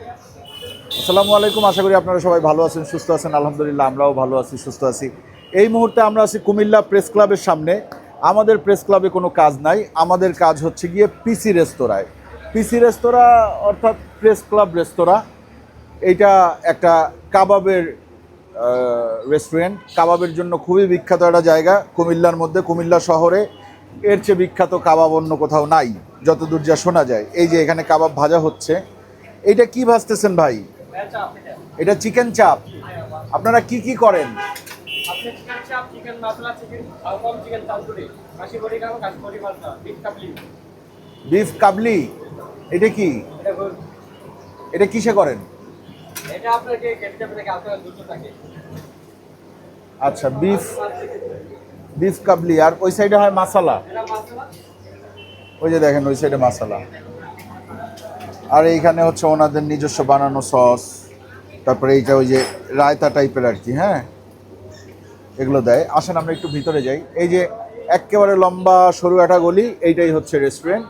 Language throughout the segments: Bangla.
আসসালামু আলাইকুম, আশা করি আপনারা সবাই ভালো আছেন, সুস্থ আছেন। আলহামদুলিল্লাহ আমরাও ভালো আছি, সুস্থ আছি। এই মুহূর্তে আমরা আছি কুমিল্লা প্রেস ক্লাবের সামনে। আমাদের প্রেস ক্লাবে কোনো কাজ নাই, আমাদের কাজ হচ্ছে গিয়ে পিসি রেস্তোরাঁয়। পিসি রেস্তোরাঁ অর্থাৎ প্রেস ক্লাব রেস্তোরাঁ, এইটা একটা কাবাবের রেস্টুরেন্ট। কাবাবের জন্য খুবই বিখ্যাত একটা জায়গা কুমিল্লার মধ্যে, কুমিল্লা শহরে। এর চেয়ে বিখ্যাত কাবাব অন্য কোথাও নাই, যতদূর যা শোনা যায়। এই যে এখানে কাবাব ভাজা হচ্ছে। এইটা কি ভাজতেছেন ভাই? এটা চিকেন চাপ। আপনারা কি কি করেন? বিফ কাবলি, এটা কি? এটা কিসে করেন? আচ্ছা, বিফ কাবলি। আর ওই সাইডে হয় মাসালা, ওই যে দেখেন ওই সাইডে মাসালা। আর এইখানে হচ্ছে ওনাদের নিজস্ব বানানো সস, তারপরে এইটা ওই যে রায়তা টাইপের আর কি। হ্যাঁ, এগুলো দেয়। আসেন আমরা একটু ভিতরে যাই। এই যে একেবারে লম্বা সরু একটা গলি, এইটাই হচ্ছে রেস্টুরেন্ট।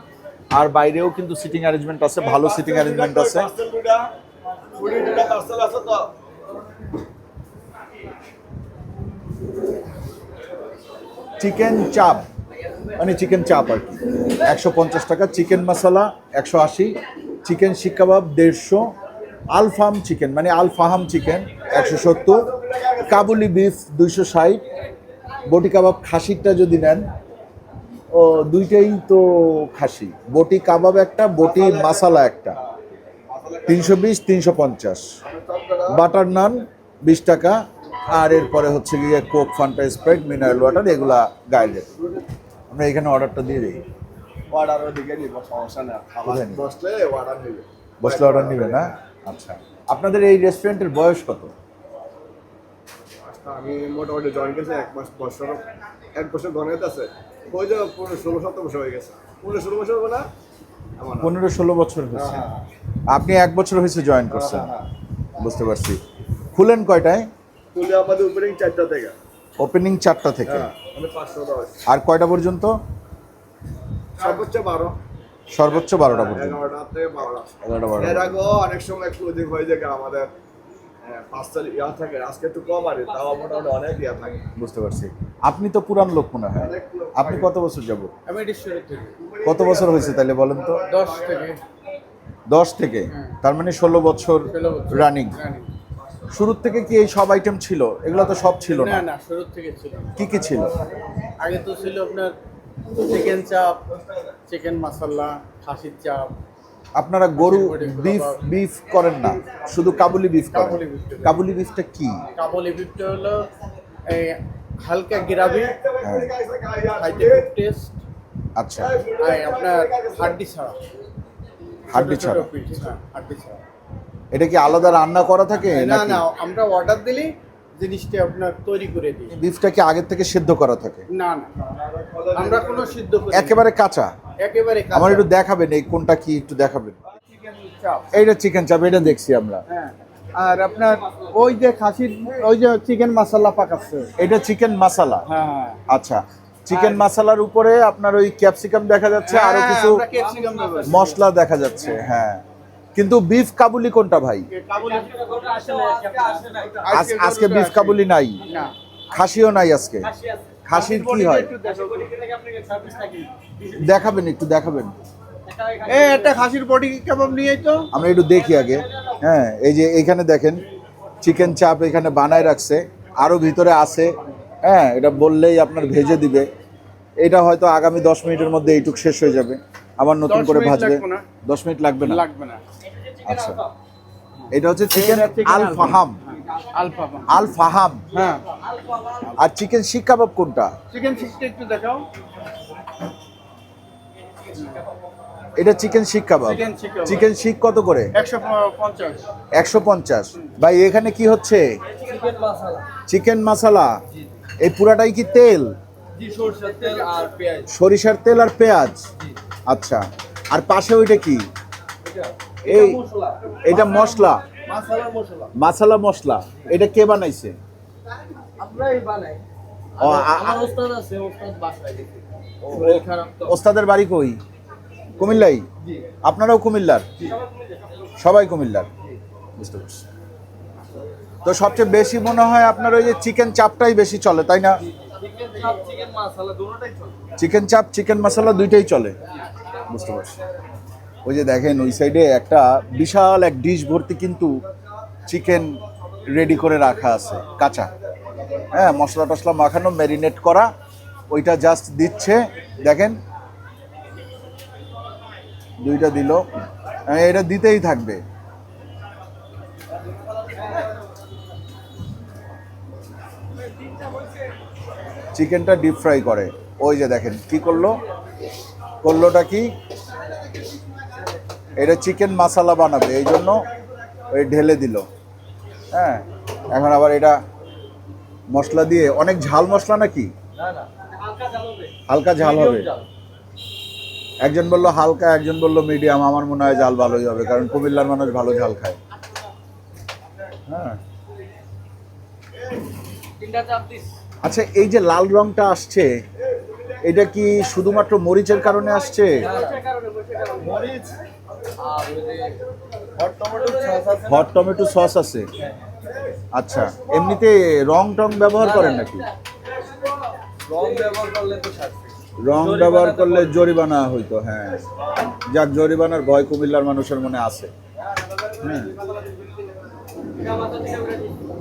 আর বাইরেও কিন্তু সিটিং অ্যারেঞ্জমেন্ট আছে, ভালো সিটিং অ্যারেঞ্জমেন্ট আছে। চিকেন চাপ মানে চিকেন চাপ আর কি, 150 টাকা। চিকেন মশলা 180, চিকেন শিক কাবাব 150, আলফাম চিকেন মানে আলফাহাম চিকেন 170, কাবুলি বিফ 260, বটি কাবাব খাসিরটা যদি নেন, ও দুইটাই তো খাসি। বটি কাবাব একটা, বটি মশলা একটা, 320 350। বাটার নান 20 টাকা। আর এরপরে হচ্ছে গিয়ে Coke, Fanta, Sprite, mineral water, এগুলা গাইডেড। আমরা এখানে অর্ডারটা দিয়ে দিই। বসলে অর্ডার নিবে না? আচ্ছা, আপনাদের এই রেস্টুরেন্টের বয়স কত? আমি মোটামুটি জয়েন করেছি 1 বছর গণিত আছে, ওই যে 15-16 বছর হয়ে গেছে। 15-16 বছর হবে না? 15-16 বছর হয়েছে। আপনি 1 বছর হয়েছে জয়েন করছেন। বুঝতে পারছি। খুলেন কয়টায়? খুলে আমাদের ওপেনিং 4টা থেকে। ওপেনিং 4টা থেকে। মানে 510। আর কয়টা পর্যন্ত? সর্বোচ্চ 12। সর্বোচ্চ 12টা পর্যন্ত। 11টা থেকে 12টা। 11টা এর 12টা। আগেও অনেক সময় ক্লোজিং হয়ে যায় আমাদের। 5টা ইয়া থাকে, আজকে একটু কম আর তাও মোটামুটি অনেক ইয়া থাকে। বুঝতে পারছি। আপনি তো পুরান লোক মনে হয়। আপনি কত বছর যাব? আমি ডিস্ট্রিক্ট থেকে। কত বছর হয়েছে তাহলে বলেন তো? 10 থেকে। 10 থেকে, তার মানে 16 বছর রানিং। শুরুর থেকে কি এই সব আইটেম ছিল? এগুলো তো সব ছিল না না। না, শুরু থেকে ছিল। কি কি ছিল? আগে তো ছিল আপনার চিকেন চাপ, চিকেন মশলা, খাসির চাপ। আপনারা গরু বিফ করেন না, শুধু কাবুলি বিফ করেন? কাবুলি বিফ। কাবুলি বিফটা কি? কাবুলি বিফটা হলো এই হালকা গ্রাভি, হ্যাঁ, খাইতে খুব টেস্ট। আচ্ছা। আর আপনার হাড্ডি ছাড়া। হাড্ডি ছোট ছোট ছাড়া? পিস, হ্যাঁ, হাড্ডি ছাড়া। এটা কি আলাদা রান্না করা থাকে না নাকি? না, আমরা অর্ডার দিলেই জিনিসটা আপনার তৈরি করে দিই। বিফটা কি আগের থেকে সিদ্ধ করা থাকে? না না, আমরা কোনো সিদ্ধ করি না। একেবারে কাঁচা? একেবারে কাঁচা। আমার একটু দেখাবেন এই কোনটা কি, একটু দেখাবেন। চিকেন চাপ। এইটা চিকেন চাপ, এটা দেখছি আমরা। হ্যাঁ, আর আপনার ওই যে খাসির ওই যে চিকেন মশলা পাকাচ্ছে। এটা চিকেন মশলা। হ্যাঁ, আচ্ছা, চিকেন মশলার উপরে আপনার ওই ক্যাপসিকাম দেখা যাচ্ছে, আরো কিছু আমরা ক্যাপসিকাম ব্যবহার করি। মশলা দেখা যাচ্ছে। হ্যাঁ, কিন্তু বিফ কাবুলি কোনটা ভাই? কাবুলি আজকে বিফ কাবুলি নাই, না, খাসিও নাই আজকে। খাসির কি হয় দেখাবেন, একটু দেখাবেন। এই একটা খাসির বডি কাবাব নিয়ে তো আমরা একটু দেখি আগে। হ্যাঁ, এই যে এইখানে দেখেন চিকেন চাপ এখানে বানায় রাখছে, আরো ভিতরে আছে। হ্যাঁ, এটা বললেই আপনার ভেজে দিবে। এটা হয়তো আগামী 10 মিনিটের মধ্যে এইটুক শেষ হয়ে যাবে, আবার নতুন 10 করে মিনিট ভাজবে। লাগবে না। 10 মিনিট লাগবে না? লাগবে না। আচ্ছা, এটা হচ্ছে chicken chicken alfaham. Alpha. Alfaham. হ্যাঁ, আর চিকেন শিক কাবাব কোনটা? চিকেন সিক্সটি একটু দেখাও। এটা চিকেন শিক কাবাব। চিকেন শিক কাবাব। চিকেন শিক কত করে? 150। 150। ভাই এখানে কি হচ্ছে? চিকেন মশলা। চিকেন মশলা। এই পুরাটাই কি তেল? জি, সরষের তেল আর পেঁয়াজ। সরিষার তেল আর পেঁয়াজ। আচ্ছা, আর পাশে ওইটা কি? এই মশলা। এটা মশলা, মশলা মশলা। মশলা মশলা। এটা কে বানাইছে? আমরাই বানাই। ও, আমার ওস্তাদ আছে, ওস্তাদ বাসায় দিছে। খারাপ তো। ওস্তাদের বাড়ি কই? কুমিল্লাই? জি। আপনারাও কুমিল্লার? সবাই কুমিল্লার। বুঝতে পারছি। তো সবচেয়ে বেশি মনে হয় আপনার ওই যে চিকেন চাপটাই বেশি চলে, তাই না? চিকেন চাপ, চিকেন মশলা দুইটাই চলে। বুঝতে পারছি। ওই যে দেখেন ওই সাইডে একটা বিশাল এক ডিশ ভর্তি কিন্তু চিকেন রেডি করে রাখা আছে কাঁচা, হ্যাঁ, মশলা টশলা মাখানো, ম্যারিনেট করা, ওইটা জাস্ট দিচ্ছে। দেখেন দুইটা দিল, এটা দিতেই থাকবে। চিকেনটা ডিপ ফ্রাই করে। ওই যে দেখেন কি করলোটা কি, এটা চিকেন মশলা বানাবে, এই জন্য ওই ঢেলে দিল। হ্যাঁ, এখন আবার এটা মশলা দিয়ে, অনেক ঝাল মশলা নাকি? হালকা ঝাল হবে। একজন বললো হালকা, একজন বললো মিডিয়াম। আমার মনে হয় ঝাল ভালোই হবে, কারণ কুমিল্লার মানুষ ভালো ঝাল খায়। হ্যাঁ, আচ্ছা, এই যে লাল রংটা আসছে, এটা কি শুধুমাত্র মরিচের কারণে আসছে? হট টমেটো সস আছে। আচ্ছা, এমনিতে রং টং ব্যবহার করেন নাকি? রং ব্যবহার করলে জরিমানা হইতো। হ্যাঁ, যাক, জরিমানার ভয় কুমিল্লার মানুষের মনে আছে। হ্যাঁ,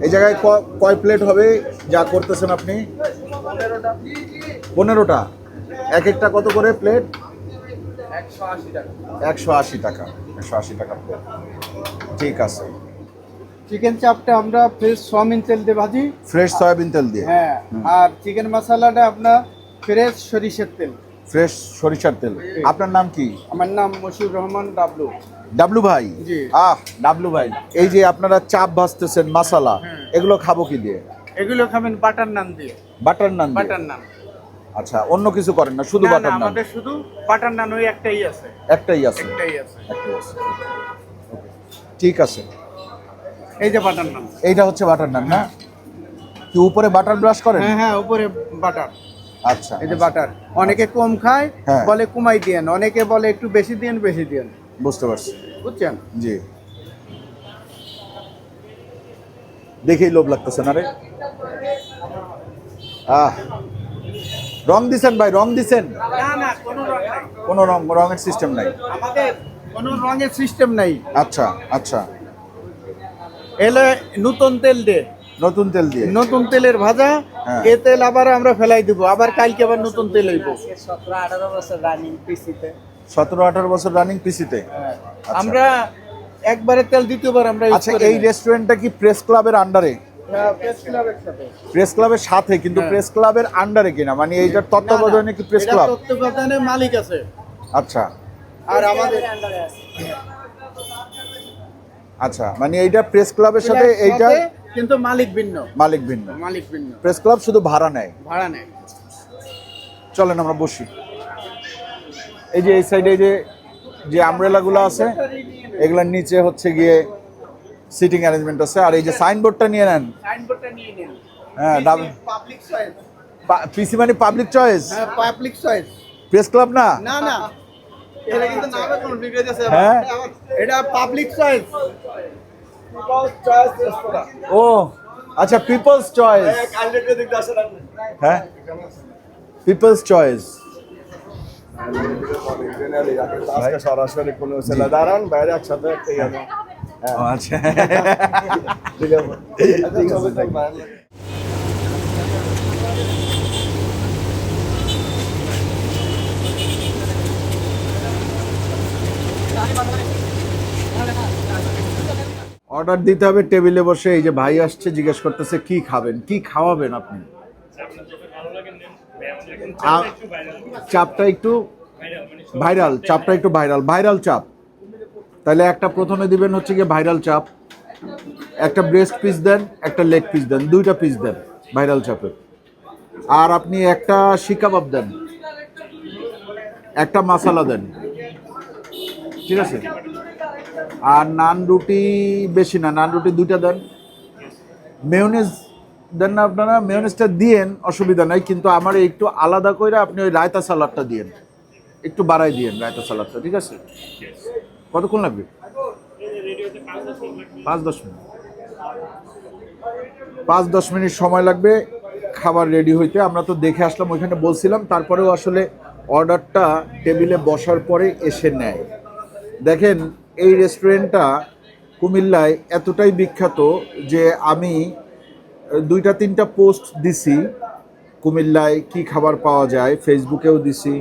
এই জায়গায় কয় প্লেট হবে যা করতেছেন আপনি? 15টা। এক একটা কত করে প্লেট? 180 টাকা। 180 টাকা প্লেট। ঠিক আছে। চিকেন চাপটা আমরা ফ্রেশ সয়াবিন তেল দিয়ে ভাজি। ফ্রেশ সয়াবিন তেল দিয়ে? হ্যাঁ। আর চিকেন মশলাটা আপনার ফ্রেশ সরিষার তেল। ফ্রেশ সরিষার তেল। আপনার নাম কি? আমার নাম মশিউর রহমান ডাবলু। ডাবলু ভাই? জি। ডাবলু ভাই, এই যে আপনারা চাপ ভাজতেছেন মশলা, এগুলো খাবো কি দিয়ে? এগুলো খাবেন বাটার নান দিয়ে। বাটার নান দিয়ে? বাটার নান। আচ্ছা, অন্য কিছু করেন না, শুধু না, না, বাটার নান? আমাদের শুধু বাটার নান ওই একটাই আছে। একটাই আছে? একটাই আছে। একটাই আছে। ঠিক আছে। এই যে বাটার নান। এইটা হচ্ছে বাটার নান না? কি উপরে বাটার ব্রাশ করেন? হ্যাঁ, হ্যাঁ, উপরে বাটার। আচ্ছা, এই যে বাটার। অনেকে কম খায়, হ্যাঁ। বলে কমাই দিয়েন, অনেকে বলে একটু বেশি দিয়েন, বেশি দিয়েন। বুঝতে পারছি। বুঝছেন? জি, দেখেই লোভ লাগতেছে না রে। রং দিছেন ভাই, রং দিছেন? না, না, কোনো রং নাই। কোনো রঙের সিস্টেম নাই আমাদের কোনো রঙের সিস্টেম নাই। আচ্ছা, আচ্ছা, এলে নতুন তেল দে, নতুন তেল দিয়ে? নতুন তেলের ভাজা। হ্যাঁ। এ তেল আবার আমরা ফেলাই দিব, আবার কালকে আবার নতুন তেল হইব। 17-18 বছর রানিং পিসিতে। 17-18 বছর রানিং পিসিতে? আমরা একবারে তেল দ্বিতীয়বার আমরা use আচ্ছা, করি এই না। রেস্টুরেন্টটা কি প্রেস ক্লাবের আন্ডারে? হ্যাঁ, প্রেস ক্লাবের সাথে। প্রেস ক্লাবের সাথে, কিন্তু হ্যাঁ। প্রেস ক্লাবের আন্ডারে কিনা, মানে এইটার তত্ত্বাবধানে কি প্রেস এটা ক্লাব? তত্ত্বাবধানে মালিক আছে। আচ্ছা, আর আমাদের আচ্ছা, মানে এইটা প্রেস ক্লাবের সাথে, এইটা কিন্তু মালিক ভিন্ন। মালিক ভিন্ন। মালিক ভিন্ন। প্রেস ক্লাব শুধু ভাড়া নেয়। ভাড়া নেয়। চলেন আমরা বসি। এই যে এই সাইডে যে যে আমব্রেলাগুলো আছে, এগুলোর নিচে হচ্ছে গিয়ে সিটিং অ্যারেঞ্জমেন্ট আছে। আর এই যে সাইনবোর্ডটা নিয়ে নেন। সাইনবোর্ডটা নিয়ে নিন। হ্যাঁ, পাবলিক চয়েস। পিসি মানে পাবলিক চয়েস? হ্যাঁ, পাবলিক চয়েস। প্রেস ক্লাব না? না, না, এটা কিন্তু নামে কনফ্লিক্ট হইতেছে। হ্যাঁ? এটা পাবলিক চয়েস। ও আচ্ছা, পিপলস চয়েস। হ্যাঁ, পিপলস চয়েস। আজকে সরাসরি কোনো ছেলে দাঁড়ান, বাইরে একসাথে একটা ইয়ে নেই। আচ্ছা, ঠিক আছে। ঠিক আছে, thank you। অর্ডার দিতে হবে টেবিলে বসে। এই যে ভাই আসছে, জিজ্ঞেস করতেছে কি খাবেন, কি খাওয়াবেন আপনি? চাপটা একটু ভাইরাল, চাপটা একটু ভাইরাল, ভাইরাল চাপ। তাহলে একটা প্রথমে দিবেন হচ্ছে গিয়ে ভাইরাল চাপ, একটা ব্রেস্ট পিস দেন, একটা লেগ পিস দেন, 2টা পিস দেন ভাইরাল চাপের। আর আপনি একটা শিক কাবাব দেন, একটা মশলা দেন, ঠিক আছে? আর নান রুটি বেশি না, নান রুটি 2টা দেন। মেয়োনেজ দেন না আপনারা? মেয়োনেজটা দিয়েন, অসুবিধা নাই, কিন্তু আমার একটু আলাদা করে আপনি ওই রায়তা সালাডটা দিয়েন, একটু বাড়াই দিয়েন রায়তা সালাডটা, ঠিক আছে? কতক্ষণ লাগবে? 5-10 মিনিট 5-10 মিনিট সময় লাগবে খাবার রেডি হইতে। আমরা তো দেখে আসলাম, ওইখানে বলছিলাম, তারপরেও আসলে অর্ডারটা টেবিলে বসার পরে এসে নেয়। দেখেন এই রেস্টুরেন্টটা কুমিল্লায় এতটাই বিখ্যাত যে আমি 2-3টা পোস্ট দিছি কুমিল্লায় কি খাবার পাওয়া যায়, ফেসবুকেও দিছি,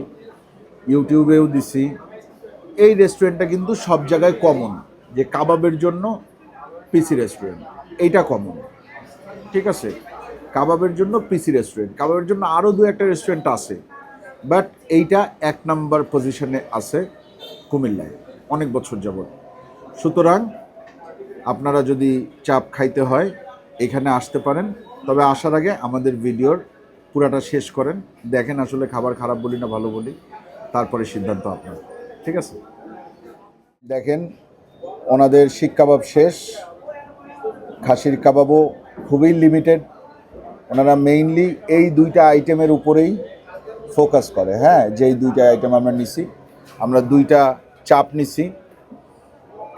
ইউটিউবেও দিছি। এই রেস্টুরেন্টটা কিন্তু সব জায়গায় কমন, যে কাবাবের জন্য পিসি রেস্টুরেন্ট, এইটা কমন, ঠিক আছে? কাবাবের জন্য পিসি রেস্টুরেন্ট, কাবাবের জন্য আরও 2-একটা রেস্টুরেন্ট আছে, বাট এইটা 1 নাম্বার পজিশনে আছে কুমিল্লায় অনেক বছর যাবত। সুতরাং আপনারা যদি চাপ খাইতে হয় এখানে আসতে পারেন, তবে আসার আগে আমাদের ভিডিওর পুরাটা শেষ করেন, দেখেন আসলে খাবার খারাপ বলি না ভালো বলি, তারপরে সিদ্ধান্ত আপনার, ঠিক আছে? দেখেন ওনাদের শিক কাবাব শেষ, খাসির কাবাবও খুবই লিমিটেড। ওনারা মেইনলি এই 2টা আইটেমের উপরেই ফোকাস করে, হ্যাঁ, যেই 2টা আইটেম আমরা নিছি, আমরা 2টা চাপ নিছি,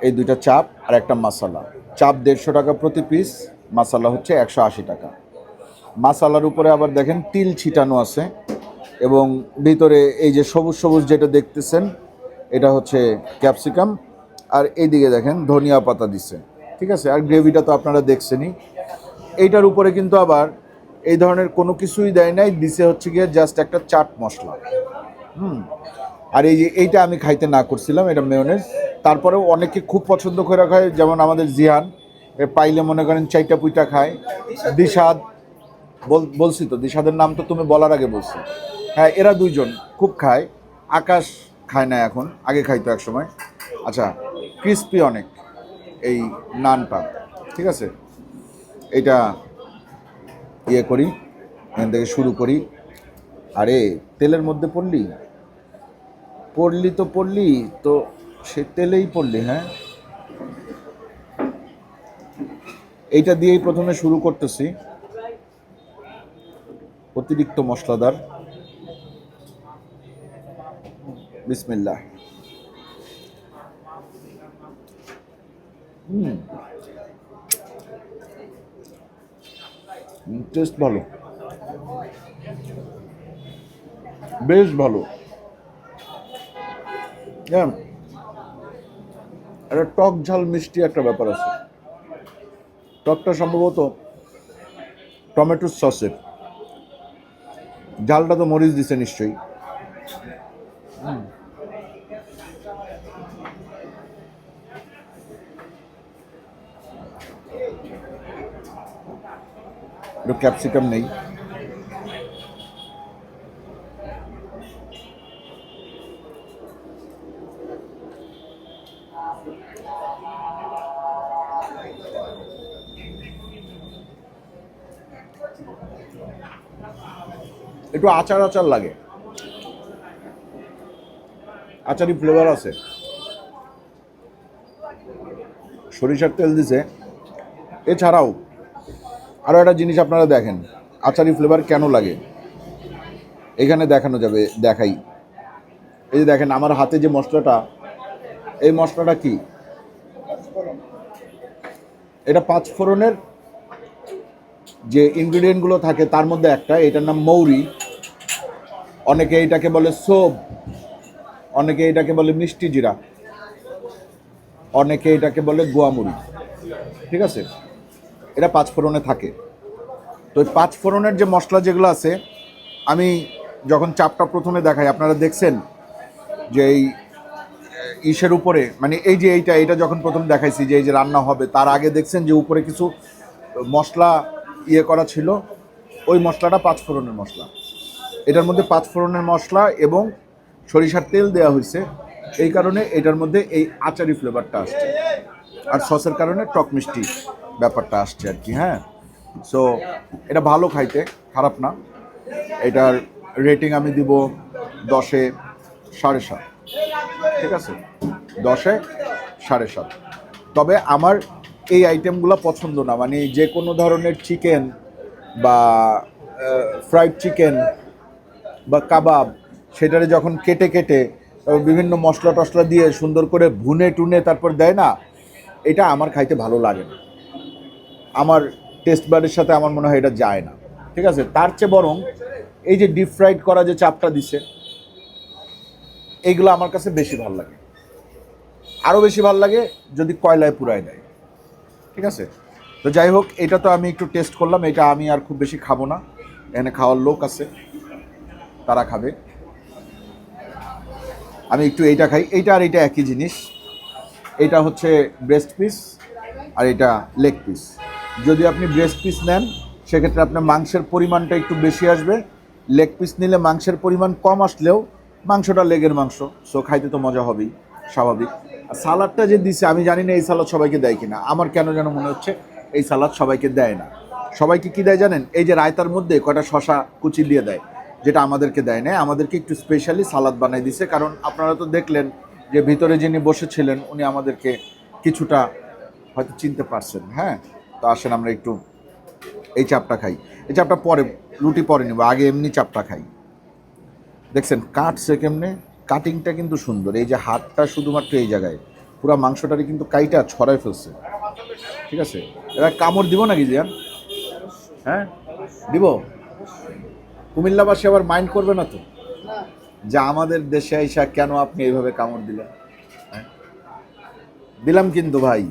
এই 2টা চাপ আর একটা মশলা। চাপ 150 টাকা প্রতি পিস, মশলা হচ্ছে 180 টাকা। মশলার উপরে আবার দেখেন তিল ছিটানো আছে, এবং ভিতরে এই যে সবুজ সবুজ যেটা দেখতেছেন এটা হচ্ছে ক্যাপসিকাম, আর এইদিকে দেখেন ধনিয়া পাতা দিছে, ঠিক আছে? আর গ্রেভিটা তো আপনারা দেখছেনই। এইটার উপরে কিন্তু আবার এই ধরনের কোনো কিছুই দেয় নাই, দিছে হচ্ছে গিয়ে জাস্ট একটা চাট মশলা। আর এই যে এইটা আমি খাইতে না করছিলাম, এটা মেয়োনেজ। তারপরেও অনেকে খুব পছন্দ করে খায়, যেমন আমাদের জিহান পাইলে মনে করেন 4টা পুইটা খায়। দিশাদ বলছি তো, দিশাদের নাম তো তুমি বলার আগে বলছি, হ্যাঁ, এরা 2জন খুব খায়। আকাশ খায় না এখন, আগে খাইতো এক সময়। আচ্ছা, ক্রিস্পি অনেক এই নানটা, ঠিক আছে? এটা ইয়ে করি, এখান থেকে শুরু করি। আরে তেলের মধ্যে পড়লি তো সে তেলেই পড়লি, হ্যাঁ। এইটা দিয়েই প্রথমে শুরু করতেছি, অতিরিক্ত মশলাদার। বিসমিল্লাহ। টেস্ট ভালো, বেশ ভালো। হ্যাঁ, একটা টক ঝাল মিষ্টি একটা ব্যাপার আছে। টকটা সম্ভবত টমেটো সসের, ঝালটা তো মরিচ দিছে নিশ্চয়ই। একটু ক্যাপসিকাম নেই, একটু আচার আচার লাগে, আচারি ফ্লেভার আছে। সরিষার তেল দিছে। এছাড়াও আরও একটা জিনিস আপনারা দেখেন, আচারি ফ্লেভার কেন লাগে এখানে দেখানো যাবে, দেখাই। এই যে দেখেন আমার হাতে যে মশলাটা, এই মশলাটা কি? এটা 5 ফোড়নের যে ইনগ্রিডিয়েন্টগুলো থাকে তার মধ্যে একটা, এটার নাম মৌরি। অনেকে এটাকে বলে সোপ, অনেকে এটাকে বলে মিষ্টি জিরা, অনেকে এটাকে বলে গোয়ামুড়ি, ঠিক আছে? এটা 5 ফোড়নে থাকে। তো এই 5 ফোড়নের যে মশলা যেগুলো আছে, আমি যখন চাপটা প্রথমে দেখাই, আপনারা দেখছেন যে এই ইসের উপরে, মানে এই যে এইটা যখন প্রথম দেখাইছি যে এই যে রান্না হবে, তার আগে দেখছেন যে উপরে কিছু মশলা ইয়ে করা ছিল, ওই মশলাটা 5 ফোড়নের মশলা। এটার মধ্যে 5 ফোড়নের মশলা এবং সরিষার তেল দেওয়া হয়েছে, এই কারণে এটার মধ্যে এই আচারি ফ্লেভারটা আসছে, আর সসের কারণে টক মিষ্টি ব্যাপারটা আসছে আর কি। হ্যাঁ, সো এটা ভালো খাইতে, খারাপ না। এটার রেটিং আমি দিব 10-এ 7.5, ঠিক আছে? 10-এ 7.5। তবে আমার এই আইটেমগুলো পছন্দ না, মানে যে কোনো ধরনের চিকেন বা ফ্রাইড চিকেন বা কাবাব, সেটারে যখন কেটে কেটে বিভিন্ন মশলা টশলা দিয়ে সুন্দর করে ভুনে টুনে তারপর দেয় না, এটা আমার খাইতে ভালো লাগে না, আমার টেস্ট বাডের সাথে আমার মনে হয় এটা যায় না। ঠিক আছে, তার চেয়ে বরং এই যে ডিপ ফ্রাইড করা যে চাপটা দিছে এইগুলো আমার কাছে বেশি ভালো লাগে, আরও বেশি ভালো লাগে যদি কয়লায় পুরায় দেয়। ঠিক আছে, তো যাই হোক, এটা তো আমি একটু টেস্ট করলাম, এটা আমি আর খুব বেশি খাবো না, এখানে খাওয়ার লোক আছে তারা খাবে। আমি একটু এইটা খাই, এইটা আর এইটা একই জিনিস, এটা হচ্ছে ব্রেস্ট পিস আর এটা লেগ পিস। যদি আপনি ব্রেস্ট পিস নেন সেক্ষেত্রে আপনার মাংসের পরিমাণটা একটু বেশি আসবে, লেগ পিস নিলে মাংসের পরিমাণ কম আসলেও মাংসটা লেগের মাংস, সো খাইতে তো মজা হবেই, স্বাভাবিক। আর সালাদটা যে দিছে আমি জানি না এই সালাদ সবাইকে দেয় কিনা, আমার কেন যেন মনে হচ্ছে এই সালাদ সবাইকে দেয় না। সবাইকে কি দেয় জানেন? এই যে রায়তার মধ্যে কয়টা শশা কুচি দিয়ে দেয়, যেটা আমাদেরকে দেয় না। আমাদেরকে একটু স্পেশালি সালাদ বানাই দিছে, কারণ আপনারা তো দেখলেন যে ভিতরে যিনি বসেছিলেন উনি আমাদেরকে কিছুটা হয়তো চিনতে পারছেন। হ্যাঁ, তো আসেন আমরা একটু এই চাপটা খাই। এই চাপটা পরে, রুটি পরে নেব, আগে এমনি চাপটা খাই। দেখছেন কাটছে কেমনে, কাটিংটা কিন্তু সুন্দর, এই যে হাতটা শুধুমাত্র এই জায়গায়, পুরো মাংসটারই কিন্তু কাইটা ছড়ায় ফেলছে। ঠিক আছে, এবার কামড় দিব নাকি জিয়ান? হ্যাঁ দিব। কুমিল্লাবাসী আবার মাইন্ড করবে না তো যে আমাদের দেশে আইসা কেন আপনি এইভাবে কামড় দিলেন? হ্যাঁ দিলাম কিন্তু ভাই।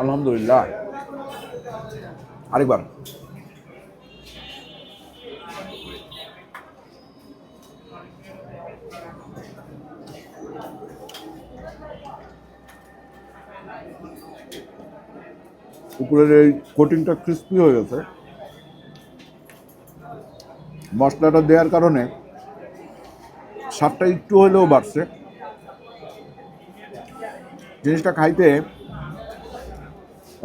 আলহামদুলিল্লাহ, আরেকবার। উপরের এই কোটিংটা ক্রিস্পি হয়ে গেছে, মশলাটা দেওয়ার কারণে স্বাদটা একটু হলেও বাড়ছে। জিনিসটা খাইতে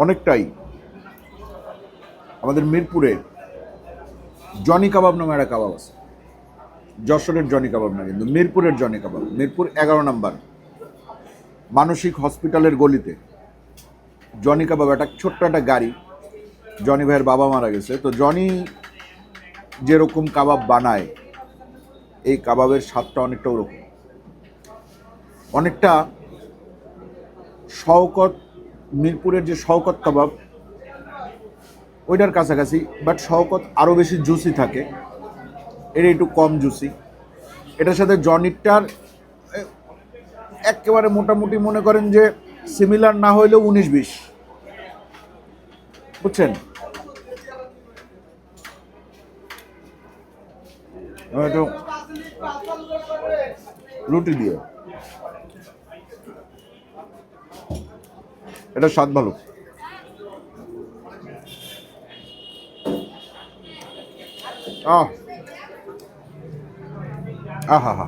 অনেকটাই আমাদের মিরপুরে জনি কাবাব নামে একটা কাবাব আছে, যশোরের জনি কাবাব না কিন্তু মিরপুরের জনি কাবাব, মিরপুর 11 নম্বর মানসিক হসপিটালের গলিতে জনি কাবাব, একটা ছোট্ট একটা গাড়ি। জনি ভাইয়ের বাবা মারা গেছে, তো জনি যেরকম কাবাব বানায় এই কাবাবের স্বাদটা অনেকটা ওরকম, অনেকটা শওকত, মিরপুরের যে শওকত কাবাব ওইটার কাছাকাছি, বাট শওকত আরও বেশি জুসি থাকে, এটা একটু কম জুসি। এটার সাথে জনিরটার একেবারে মোটামুটি মনে করেন যে সিমিলার না হইলেও 19-20, বুঝছেন? একটু রুটি দিয়ে, এটা স্বাদ ভালো। আহা হা,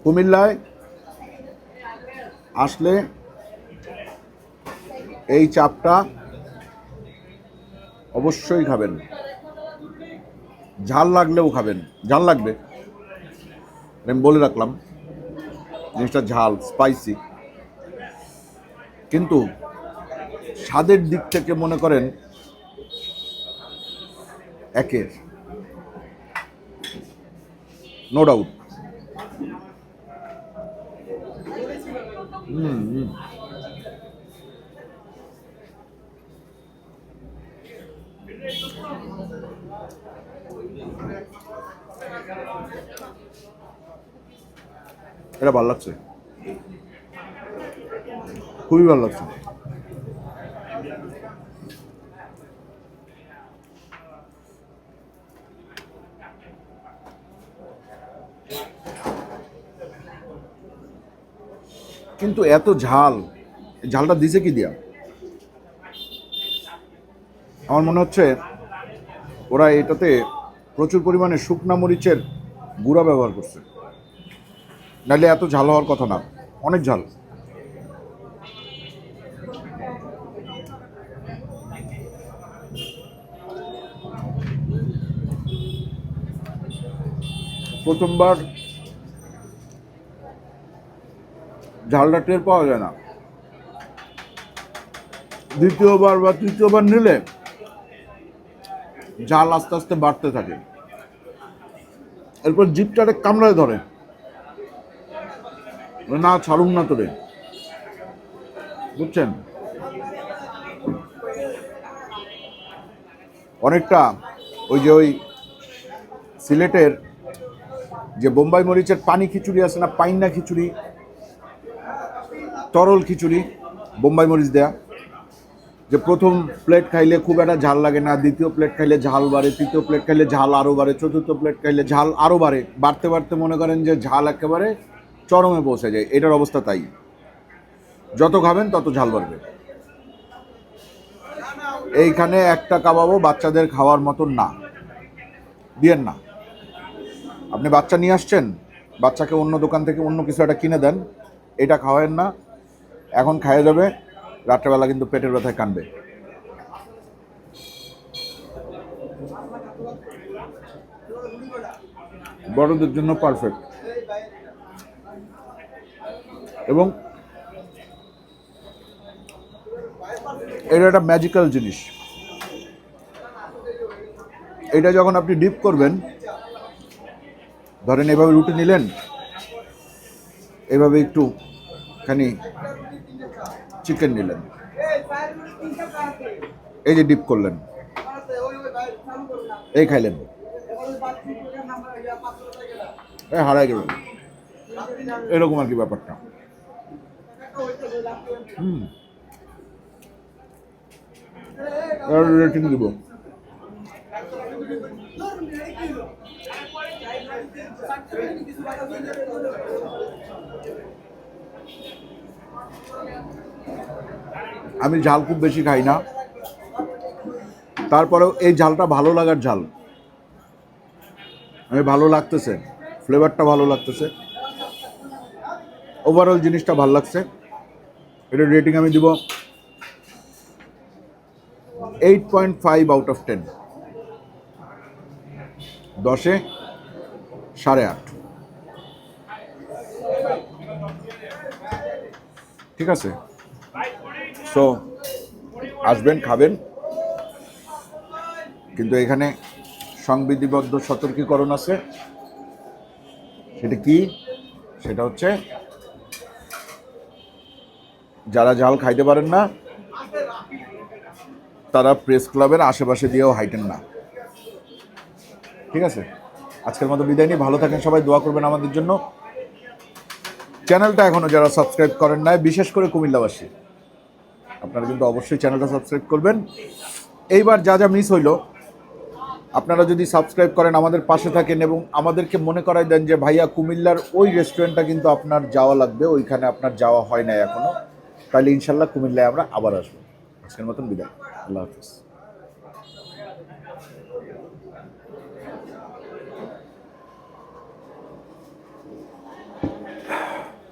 কুমিল্লায় আসলে এই চাপটা অবশ্যই খাবেন, ঝাল লাগলেও খাবেন, ঝাল লাগবে, আমি বলে রাখলাম জিনিসটা ঝাল, স্পাইসি, কিন্তু স্বাদের দিক থেকে মনে করেন একের, নো ডাউট। এটা ভালো লাগছে, খুবই ভালো লাগছে। কিন্তু এত ঝাল, ঝালটা দিছে কি দিয়া? আমার মনে হচ্ছে ওরা এটাতে প্রচুর পরিমাণে শুকনা মরিচের গুঁড়া ব্যবহার করছে। নাহলে এত ঝাল হওয়ার কথা না, অনেক ঝাল। প্রথমবার ঝালটা টের পাওয়া যায় না, দ্বিতীয়বার বা তৃতীয়বার নিলে ঝাল আস্তে আস্তে বাড়তে থাকে, এরপর জিভটারে কামড়ায় ধরে, না ছাড়ুন না তোরে, বুঝছেন? অনেকটা ওই সিলেটের যে বোম্বাই মরিচের পানি খিচুড়ি আছে না, পাইন্না খিচুড়ি, তরল খিচুড়ি বোম্বাই মরিচ দেয়া, যে প্রথম প্লেট খাইলে খুব একটা ঝাল লাগে না, দ্বিতীয় প্লেট খাইলে ঝাল বাড়ে, তৃতীয় প্লেট খাইলে ঝাল আরও বাড়ে, চতুর্থ প্লেট খাইলে ঝাল আরও বাড়ে, বাড়তে বাড়তে মনে করেন যে ঝাল একেবারে চরমে পৌঁছে যায়। এটার অবস্থা তাই, যত খাবেন তত ঝাল বাড়বে। এইখানে একটা কাবাবও বাচ্চাদের খাওয়ার মতন না, দিয়েন না। আপনি বাচ্চা নিয়ে আসছেন, বাচ্চাকে অন্য দোকান থেকে অন্য কিছু একটা কিনে দেন, এটা খাওয়ায়েন না, এখন খাইয়ে যাবে, রাত্রেবেলা কিন্তু পেটের ব্যথায় কানবে। বড়দের জন্য পারফেক্ট, এবং এটা একটা ম্যাজিক্যাল জিনিস। এটা যখন আপনি ডিপ করবেন, ধরেন এভাবে রুটি নিলেন, এভাবে একটু খানি চিকেন নিলেন, এই যে ডিপ করলেন, এই খাইলেন, এই হারাই গেলেন, এরকম আর কি ব্যাপারটা। রেটিং দিব আমি ঝাল খুব বেশি খাই না, তারপরেও এই ঝালটা ভালো লাগার ঝাল, আমি ভালো লাগতেছে, ফ্লেভারটা ভালো লাগতেছে, ওভারঅল জিনিসটা ভালো লাগছে। এটা রেটিং আমি দিব 8.5 আউট অফ 10, 10-এ 8.5। ঠিক আছে, সো আসবেন, খাবেন, কিন্তু এখানে সংবিধিবদ্ধ সতর্কীকরণ আছে। সেটা কি? সেটা হচ্ছে যারা ঝাল খাইতে পারেন না তারা প্রেস ক্লাবের আশেপাশে দিয়েও হাইটেন না। ঠিক আছে, আজকের মতো বিদায় নিয়ে ভালো থাকেন সবাই, দোয়া করবেন আমাদের জন্য। চ্যানেলটা এখনও যারা সাবস্ক্রাইব করেন নাই, বিশেষ করে কুমিল্লাবাসী, আপনারা কিন্তু অবশ্যই চ্যানেলটা সাবস্ক্রাইব করবেন। এইবার যা যা মিস হইল, আপনারা যদি সাবস্ক্রাইব করেন, আমাদের পাশে থাকেন এবং আমাদেরকে মনে করাই দেন যে ভাইয়া কুমিল্লার ওই রেস্টুরেন্টটা কিন্তু আপনার যাওয়া লাগবে, ওইখানে আপনার যাওয়া হয় না এখনও, তাহলে ইনশাল্লাহ কুমিল্লায় আমরা আবার আসবো। আজকের মতন বিদায়, আল্লাহ হাফিজ।